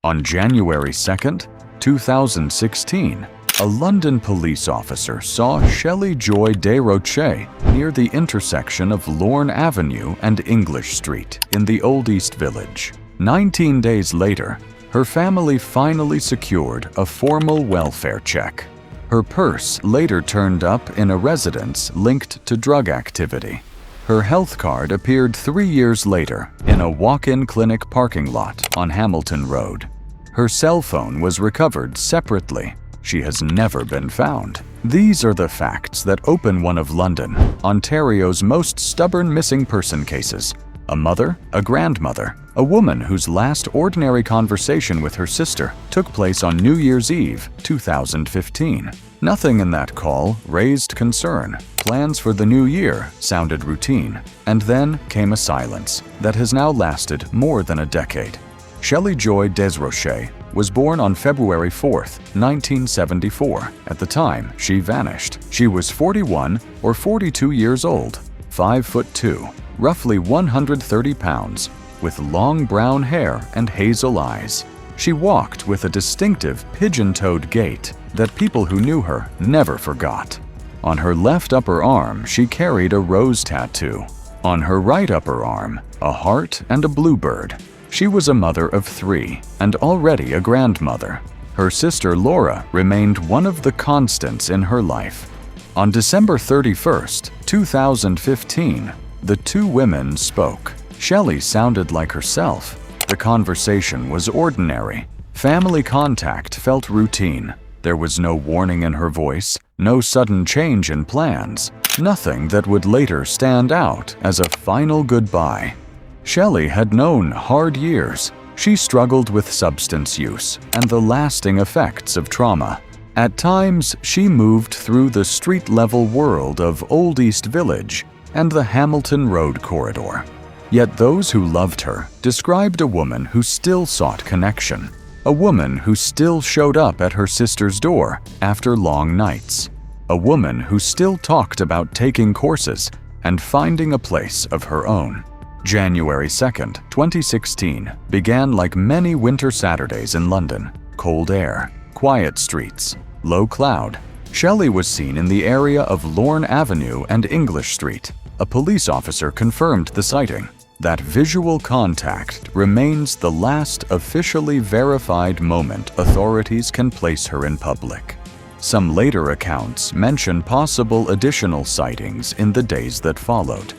On January 2nd, 2016, a London police officer saw Shelley Joy Desrochers near the intersection of Lorne Avenue and English Street in the Old East Village. 19 days later, her family finally secured a formal welfare check. Her purse later turned up in a residence linked to drug activity. Her health card appeared 3 years later in a walk-in clinic parking lot on Hamilton Road. Her cell phone was recovered separately. She has never been found. These are the facts that open one of London, Ontario's most stubborn missing person cases. A mother, a grandmother, a woman whose last ordinary conversation with her sister took place on New Year's Eve, 2015. Nothing in that call raised concern. Plans for the new year sounded routine. And then came a silence that has now lasted more than a decade. Shelley Joy Desrochers was born on February 4, 1974. At the time, she vanished. She was 41 or 42 years old, 5'2", roughly 130 pounds, with long brown hair and hazel eyes. She walked with a distinctive pigeon-toed gait that people who knew her never forgot. On her left upper arm, she carried a rose tattoo. On her right upper arm, a heart and a bluebird. She was a mother of 3 and already a grandmother. Her sister Laura remained one of the constants in her life. On December 31, 2015, the two women spoke. Shelley sounded like herself. The conversation was ordinary. Family contact felt routine. There was no warning in her voice, no sudden change in plans, nothing that would later stand out as a final goodbye. Shelley had known hard years. She struggled with substance use and the lasting effects of trauma. At times, she moved through the street-level world of Old East Village and the Hamilton Road corridor. Yet those who loved her described a woman who still sought connection, a woman who still showed up at her sister's door after long nights, a woman who still talked about taking courses and finding a place of her own. January 2, 2016 began like many winter Saturdays in London. Cold air, quiet streets, low cloud. Shelley was seen in the area of Lorne Avenue and English Street. A police officer confirmed the sighting. That visual contact remains the last officially verified moment authorities can place her in public. Some later accounts mention possible additional sightings in the days that followed.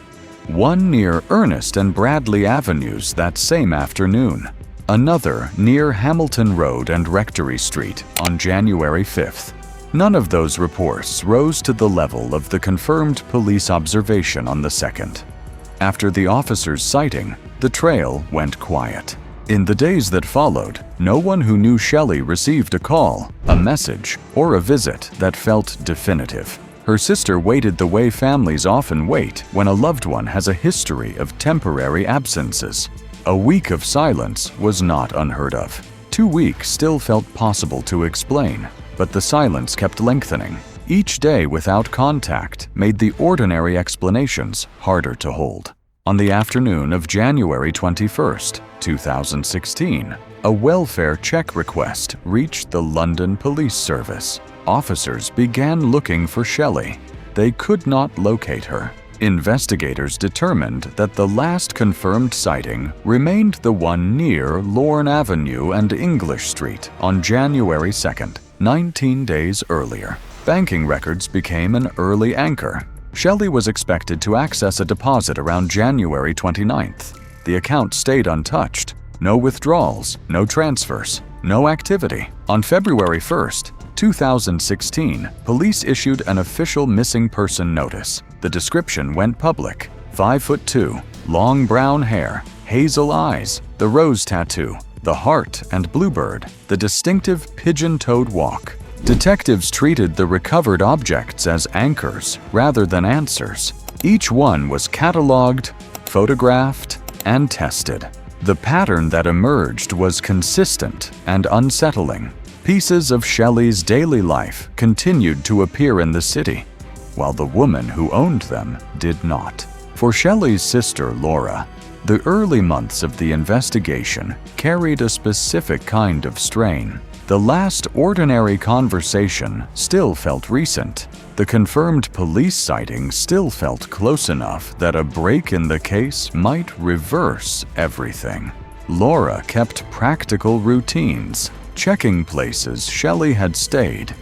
One near Ernest and Bradley Avenues that same afternoon. Another near Hamilton Road and Rectory Street on January 5th. None of those reports rose to the level of the confirmed police observation on the 2nd. After the officer's sighting, the trail went quiet. In the days that followed, no one who knew Shelley received a call, a message, or a visit that felt definitive. Her sister waited the way families often wait when a loved one has a history of temporary absences. A week of silence was not unheard of. 2 weeks still felt possible to explain, but the silence kept lengthening. Each day without contact made the ordinary explanations harder to hold. On the afternoon of January 21, 2016, a welfare check request reached the London Police Service. Officers began looking for Shelley. They could not locate her. Investigators determined that the last confirmed sighting remained the one near Lorne Avenue and English Street on January 2nd, 19 days earlier. Banking records became an early anchor. Shelley was expected to access a deposit around January 29th. The account stayed untouched. No withdrawals, no transfers, no activity. On February 1st, 2016, police issued an official missing person notice. The description went public. 5'2", long brown hair, hazel eyes, the rose tattoo, the heart and bluebird, the distinctive pigeon-toed walk. Detectives treated the recovered objects as anchors rather than answers. Each one was catalogued, photographed, and tested. The pattern that emerged was consistent and unsettling. Pieces of Shelley's daily life continued to appear in the city, while the woman who owned them did not. For Shelley's sister Laura, The early months of the investigation carried a specific kind of strain. The last ordinary conversation still felt recent. The confirmed police sighting still felt close enough that a break in the case might reverse everything. Laura kept practical routines, checking places Shelley had stayed,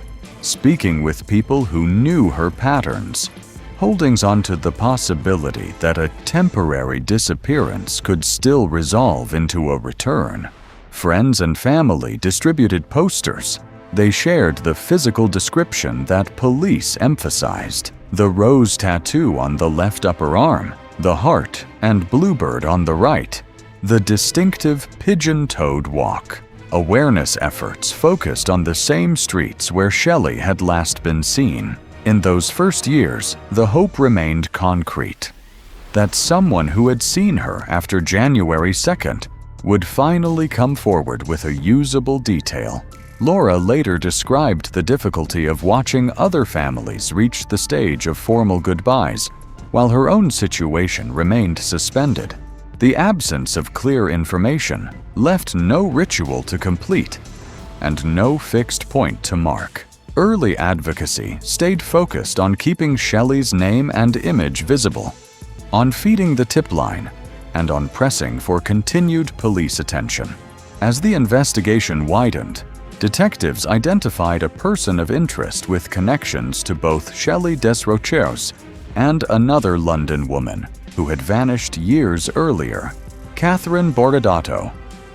speaking with people who knew her patterns, holding on to the possibility that a temporary disappearance could still resolve into a return. Friends and family distributed posters. They shared the physical description that police emphasized: the rose tattoo on the left upper arm, the heart and bluebird on the right, the distinctive pigeon-toed walk. Awareness efforts focused on the same streets where Shelley had last been seen. In those first years, the hope remained concrete: that someone who had seen her after January 2nd would finally come forward with a usable detail. Laura later described the difficulty of watching other families reach the stage of formal goodbyes, while her own situation remained suspended. The absence of clear information left no ritual to complete and no fixed point to mark. Early advocacy stayed focused on keeping Shelley's name and image visible, on feeding the tip line, and on pressing for continued police attention. As the investigation widened, detectives identified a person of interest with connections to both Shelley Desrochers and another London woman who had vanished years earlier, Kathryn Bordato,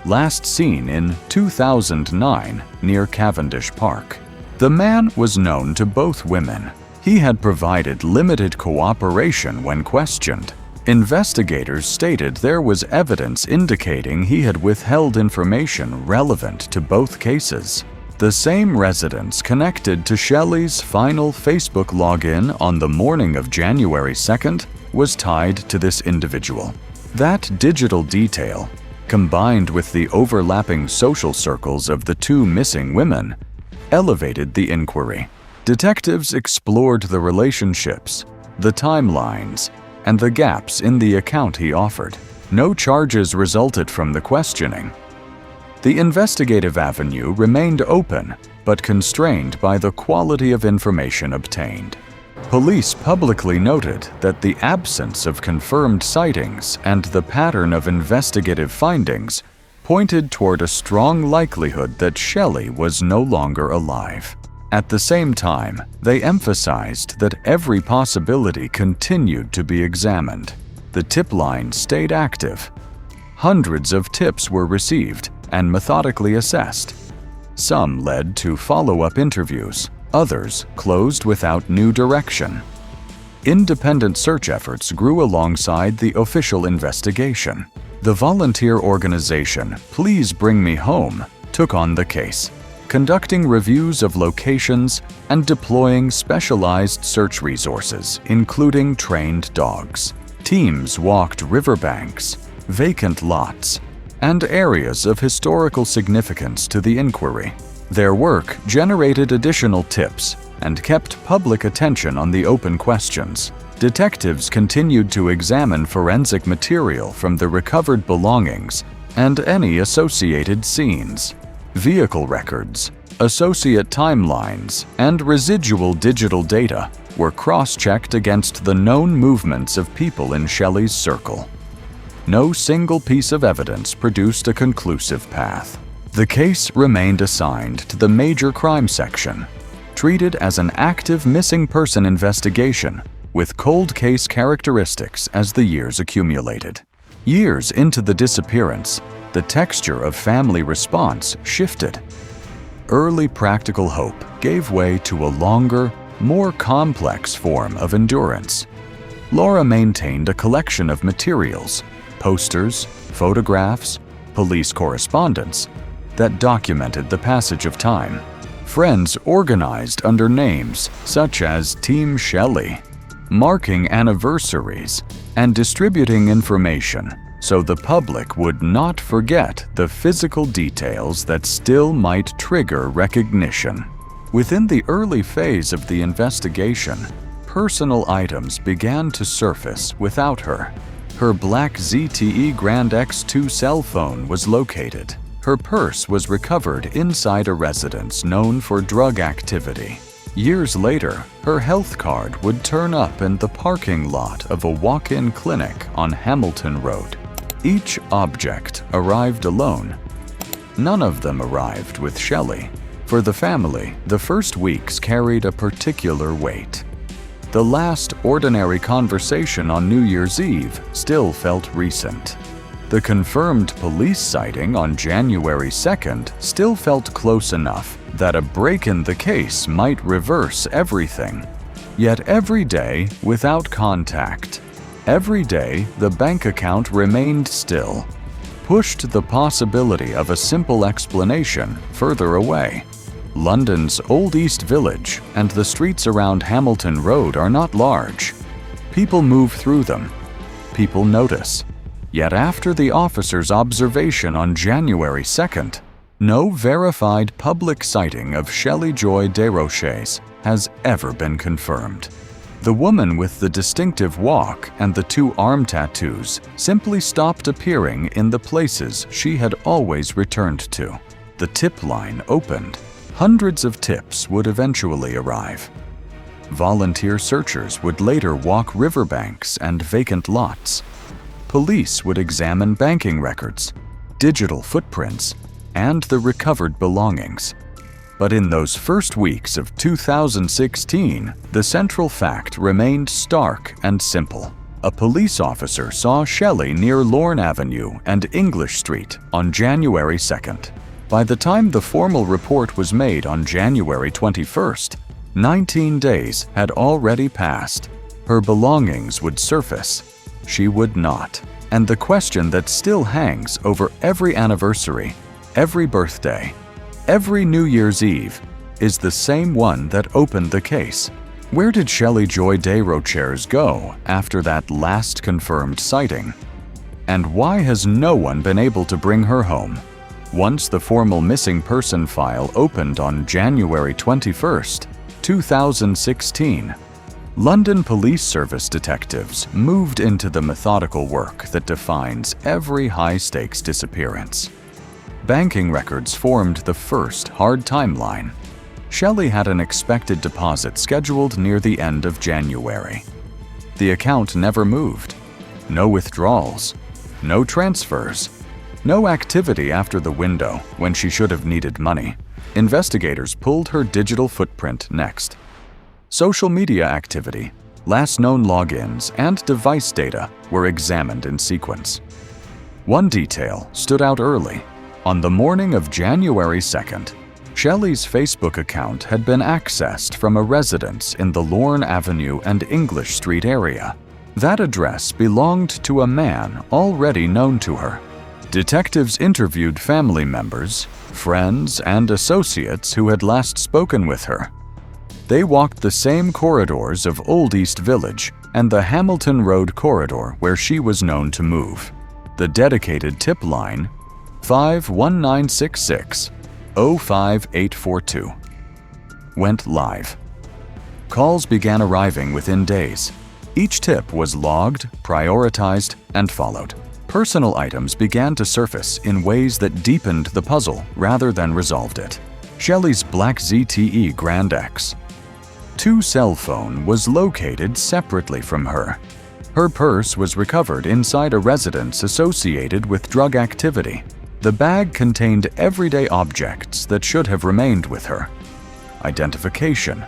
last seen in 2009 near Cavendish Park. The man was known to both women. He had provided limited cooperation when questioned. Investigators stated there was evidence indicating he had withheld information relevant to both cases. The same residence connected to Shelley's final Facebook login on the morning of January 2nd was tied to this individual. That digital detail, combined with the overlapping social circles of the two missing women, elevated the inquiry. Detectives explored the relationships, the timelines, and the gaps in the account he offered. No charges resulted from the questioning. The investigative avenue remained open, but constrained by the quality of information obtained. Police publicly noted that the absence of confirmed sightings and the pattern of investigative findings pointed toward a strong likelihood that Shelley was no longer alive. At the same time, they emphasized that every possibility continued to be examined. The tip line stayed active. Hundreds of tips were received and methodically assessed. Some led to follow-up interviews, others closed without new direction. Independent search efforts grew alongside the official investigation. The volunteer organization Please Bring Me Home took on the case, conducting reviews of locations and deploying specialized search resources, including trained dogs. Teams walked riverbanks, vacant lots, and areas of historical significance to the inquiry. Their work generated additional tips and kept public attention on the open questions. Detectives continued to examine forensic material from the recovered belongings and any associated scenes. Vehicle records, associate timelines, and residual digital data were cross-checked against the known movements of people in Shelley's circle. No single piece of evidence produced a conclusive path. The case remained assigned to the Major Crime Section, treated as an active missing person investigation with cold case characteristics as the years accumulated. Years into the disappearance, the texture of family response shifted. Early practical hope gave way to a longer, more complex form of endurance. Laura maintained a collection of materials, posters, photographs, police correspondence, that documented the passage of time. Friends organized under names such as Team Shelley, marking anniversaries and distributing information so the public would not forget the physical details that still might trigger recognition. Within the early phase of the investigation, personal items began to surface without her. Her black ZTE Grand X2 cell phone was located. Her purse was recovered inside a residence known for drug activity. Years later, her health card would turn up in the parking lot of a walk-in clinic on Hamilton Road. Each object arrived alone. None of them arrived with Shelley. For the family, the first weeks carried a particular weight. The last ordinary conversation on New Year's Eve still felt recent. The confirmed police sighting on January 2nd still felt close enough that a break in the case might reverse everything. Yet every day, without contact, every day the bank account remained still, pushed the possibility of a simple explanation further away. London's Old East Village and the streets around Hamilton Road are not large. People move through them. People notice. Yet after the officer's observation on January 2nd, no verified public sighting of Shelley Joy Desrochers has ever been confirmed. The woman with the distinctive walk and the 2 arm tattoos simply stopped appearing in the places she had always returned to. The tip line opened. Hundreds of tips would eventually arrive. Volunteer searchers would later walk riverbanks and vacant lots. Police would examine banking records, digital footprints, and the recovered belongings. But in those first weeks of 2016, the central fact remained stark and simple. A police officer saw Shelley near Lorne Avenue and English Street on January 2nd. By the time the formal report was made on January 21st, 19 days had already passed. Her belongings would surface. She would not. And the question that still hangs over every anniversary, every birthday, every New Year's Eve is the same one that opened the case. Where did Shelley Joy Desrochers go after that last confirmed sighting? And why has no one been able to bring her home? Once the formal missing person file opened on January 21st, 2016, London Police Service detectives moved into the methodical work that defines every high-stakes disappearance. Banking records formed the first hard timeline. Shelley had an expected deposit scheduled near the end of January. The account never moved. No withdrawals, no transfers, no activity after the window when she should have needed money. Investigators pulled her digital footprint next. Social media activity, last known logins, and device data were examined in sequence. One detail stood out early. On the morning of January 2nd, Shelley's Facebook account had been accessed from a residence in the Lorne Avenue and English Street area. That address belonged to a man already known to her. Detectives interviewed family members, friends, and associates who had last spoken with her. They walked the same corridors of Old East Village and the Hamilton Road corridor where she was known to move. The dedicated tip line, 51966 05842, went live. Calls began arriving within days. Each tip was logged, prioritized, and followed. Personal items began to surface in ways that deepened the puzzle rather than resolved it. Shelley's black ZTE Grand X 2 cell phone was located separately from her. Her purse was recovered inside a residence associated with drug activity. The bag contained everyday objects that should have remained with her. Identification,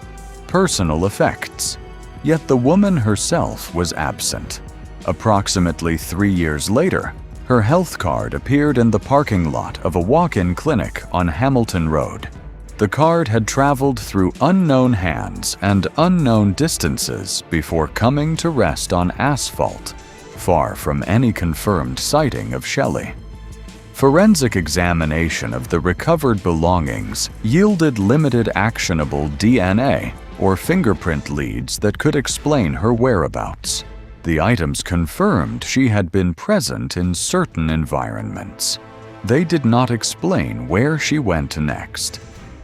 personal effects. Yet the woman herself was absent. Approximately 3 years later, her health card appeared in the parking lot of a walk-in clinic on Hamilton Road. The card had traveled through unknown hands and unknown distances before coming to rest on asphalt, far from any confirmed sighting of Shelley. Forensic examination of the recovered belongings yielded limited actionable DNA or fingerprint leads that could explain her whereabouts. The items confirmed she had been present in certain environments. They did not explain where she went next.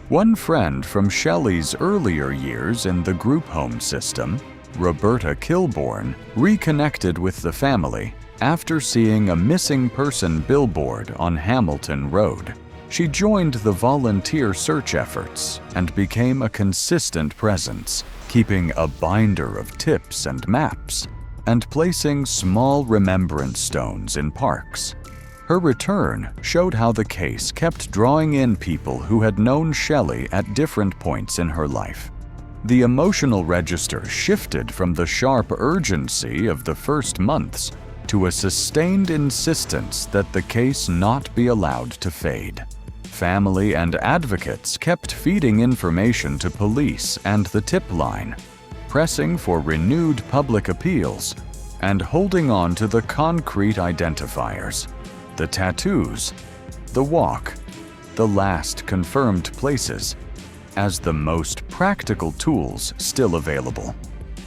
One friend from Shelley's earlier years in the group home system, Roberta Kilbourne, reconnected with the family After seeing a missing person billboard on Hamilton Road, she joined the volunteer search efforts and became a consistent presence, keeping a binder of tips and maps and placing small remembrance stones in parks. Her return showed how the case kept drawing in people who had known Shelley at different points in her life. The emotional register shifted from the sharp urgency of the first months to a sustained insistence that the case not be allowed to fade. Family and advocates kept feeding information to police and the tip line, pressing for renewed public appeals and holding on to the concrete identifiers, the tattoos, the walk, the last confirmed places, as the most practical tools still available.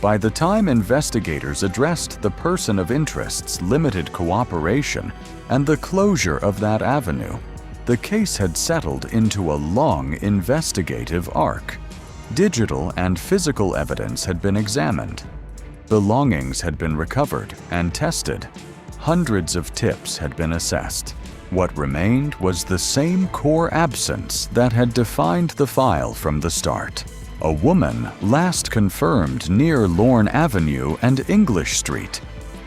By the time investigators addressed the person of interest's limited cooperation and the closure of that avenue, the case had settled into a long investigative arc. Digital and physical evidence had been examined. Belongings had been recovered and tested. Hundreds of tips had been assessed. What remained was the same core absence that had defined the file from the start. A woman last confirmed near Lorne Avenue and English Street,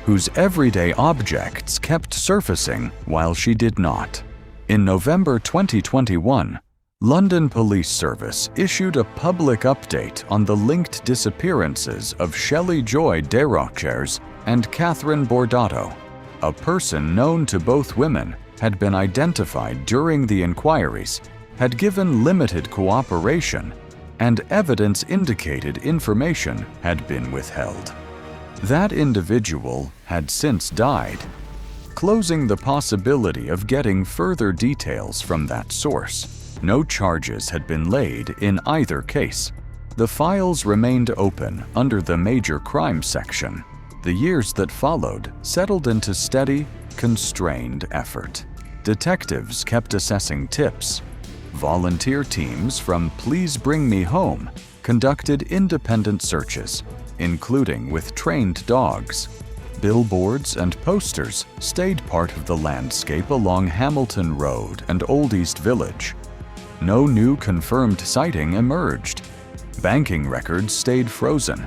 whose everyday objects kept surfacing while she did not. In November 2021, London Police Service issued a public update on the linked disappearances of Shelley Joy Desrochers and Kathryn Bordato. A person known to both women had been identified during the inquiries, had given limited cooperation, and evidence indicated information had been withheld. That individual had since died, closing the possibility of getting further details from that source. No charges had been laid in either case. The files remained open under the major crime section. The years that followed settled into steady, constrained effort. Detectives kept assessing tips. Volunteer teams from Please Bring Me Home conducted independent searches, including with trained dogs. Billboards and posters stayed part of the landscape along Hamilton Road and Old East Village. No new confirmed sighting emerged. Banking records stayed frozen.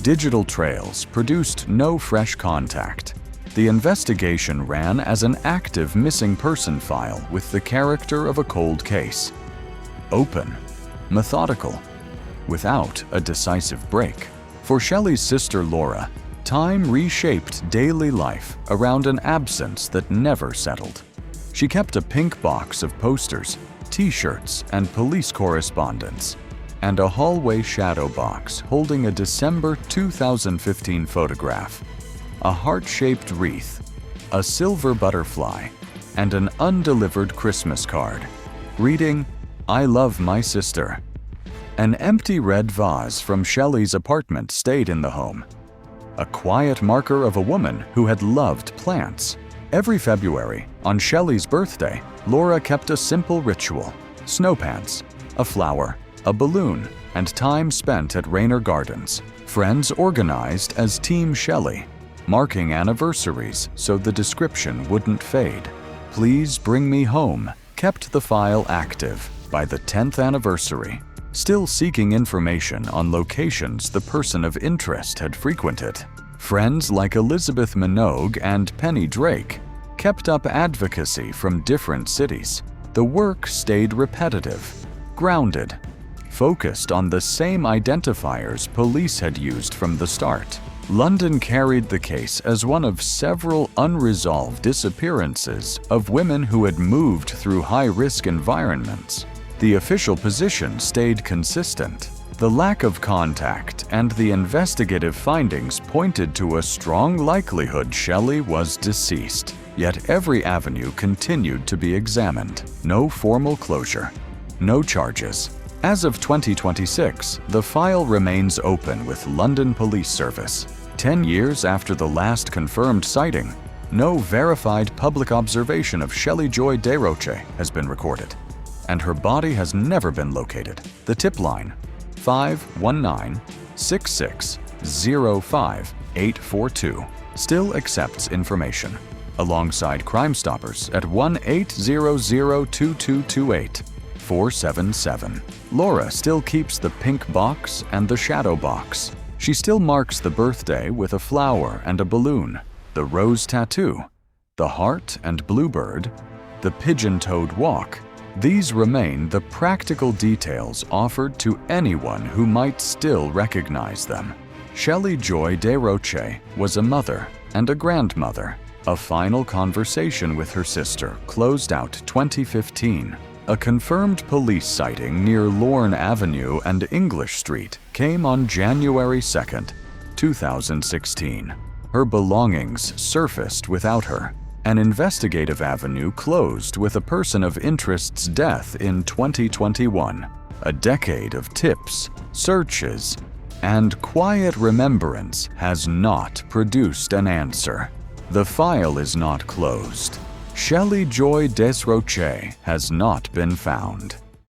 Digital trails produced no fresh contact. The investigation ran as an active missing person file with the character of a cold case. Open, methodical, without a decisive break. For Shelley's sister Laura, time reshaped daily life around an absence that never settled. She kept a pink box of posters, T-shirts, and police correspondence, and a hallway shadow box holding a December 2015 photograph, a heart-shaped wreath, a silver butterfly, and an undelivered Christmas card, reading, "I love my sister." An empty red vase from Shelley's apartment stayed in the home, a quiet marker of a woman who had loved plants. Every February, on Shelley's birthday, Laura kept a simple ritual: snow pants, a flower, a balloon, and time spent at Raynor Gardens. Friends organized as Team Shelley, marking anniversaries so the description wouldn't fade. Please Bring Me Home kept the file active by the 10th anniversary, still seeking information on locations the person of interest had frequented. Friends like Elizabeth Minogue and Penny Drake kept up advocacy from different cities. The work stayed repetitive, grounded, focused on the same identifiers police had used from the start. London carried the case as one of several unresolved disappearances of women who had moved through high-risk environments. The official position stayed consistent. The lack of contact and the investigative findings pointed to a strong likelihood Shelley was deceased. Yet every avenue continued to be examined. No formal closure. No charges. As of 2026, the file remains open with London Police Service. 10 years after the last confirmed sighting, no verified public observation of Shelley Joy Desrochers has been recorded, and her body has never been located. The tip line, 519-6605-842, still accepts information. Alongside Crime Stoppers at 1-800-2228 477. Laura still keeps the pink box and the shadow box. She still marks the birthday with a flower and a balloon, the rose tattoo, the heart and bluebird, the pigeon-toed walk. These remain the practical details offered to anyone who might still recognize them. Shelley Joy Desrochers was a mother and a grandmother. A final conversation with her sister closed out 2015. A confirmed police sighting near Lorne Avenue and English Street came on January 2, 2016. Her belongings surfaced without her. An investigative avenue closed with a person of interest's death in 2021. A decade of tips, searches, and quiet remembrance has not produced an answer. The file is not closed. Shelley Joy Desrochers has not been found.